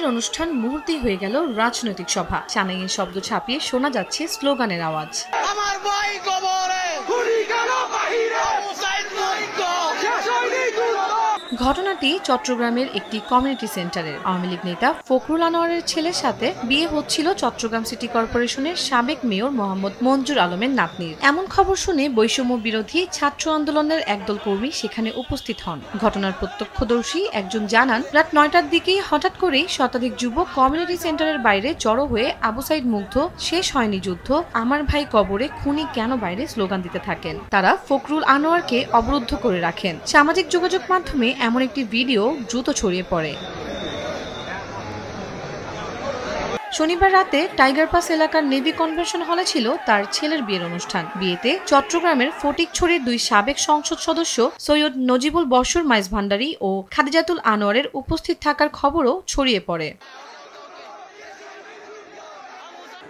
বিয়ের অনুষ্ঠান মুহূর্তেই হয়ে গেল রাজনৈতিক সভা। সানাইয়ের শব্দ ছাপিয়ে শোনা যাচ্ছে স্লোগানের আওয়াজ। আমার ভাই কবরে, গুলি কেন বাহিরে, হুসাইন নইত, শেষ হয়নি যুদ্ধ। ঘটনাটি চট্টগ্রামের একটি কমিউনিটি সেন্টারের। আওয়ামী লীগ নেতা ফখরুল আনোয়ারের ছেলের সাথে বিয়ে হচ্ছিল চট্টগ্রাম সিটি কর্পোরেশনের সাবেক মেয়র মোহাম্মদ মঞ্জুর আলমের নাতনির। এমন খবর শুনে বৈষম্য বিরোধী ছাত্র আন্দোলনের একদল কর্মী সেখানে উপস্থিত হন। ঘটনার প্রত্যক্ষদর্শী একজন জানান, রাত ৯টার দিকেই হঠাৎ করেই শতাধিক যুবক কমিউনিটি সেন্টারের বাইরে জড়ো হয়ে আবু সাইদ মুগ্ধ, শেষ হয়নি যুদ্ধ, আমার ভাই কবরে, খুনি কেন বাইরে স্লোগান দিতে থাকেন। তারা ফখরুল আনোয়ারকে অবরুদ্ধ করে রাখেন। সামাজিক যোগাযোগ মাধ্যমে এমন একটি ভিডিও দ্রুত ছড়িয়ে পড়ে। শনিবার রাতে টাইগার পাস এলাকার নেভি কনভেনশন হলে ছিল তার ছেলের বিয়ের অনুষ্ঠান। বিয়েতে চট্টগ্রামের ফটিকছড়ির দুই সাবেক সংসদ সদস্য সৈয়দ নজিবুল বশর মাইজ ভান্ডারী ও খাদিজাতুল আনোয়ারের উপস্থিত থাকার খবরও ছড়িয়ে পড়ে।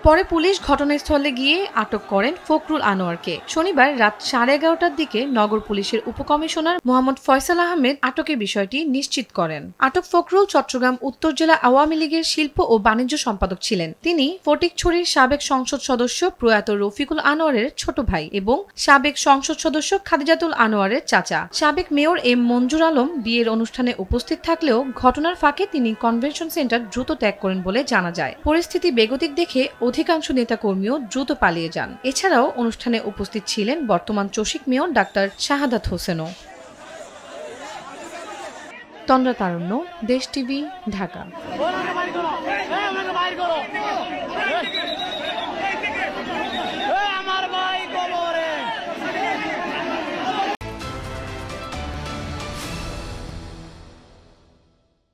পরে পুলিশ ঘটনাস্থলে গিয়ে আটক করেন ফখরুল আনোয়ারকে। শনিবার রাত 11:30টার দিকে নগর পুলিশের উপকমিশনার মোহাম্মদ ফয়সাল আহমেদ আটকের বিষয়টি নিশ্চিত করেন। আটক ফখরুল চট্টগ্রাম উত্তর জেলা আওয়ামী লীগের শিল্প ও বাণিজ্য সম্পাদক ছিলেন। তিনি ফটিকছড়ির সাবেক সংসদ সদস্য প্রয়াত রফিকুল আনোয়ারের ছোট ভাই এবং সাবেক সংসদ সদস্য খাদিজাতুল আনোয়ারের চাচা। সাবেক মেয়র এম মঞ্জুর আলম বিয়ের অনুষ্ঠানে উপস্থিত থাকলেও ঘটনার ফাঁকে তিনি কনভেনশন সেন্টার দ্রুত ত্যাগ করেন বলে জানা যায়। পরিস্থিতি বেগতিক দেখে অধিকাংশ নেতাকর্মীও দ্রুত পালিয়ে যান। এছাড়াও অনুষ্ঠানে উপস্থিত ছিলেন বর্তমান চসিক মেয়র ডাক্তার শাহাদাত হোসেনও। তন্দ্রা তারুণ্য, দেশ টিভি, ঢাকা।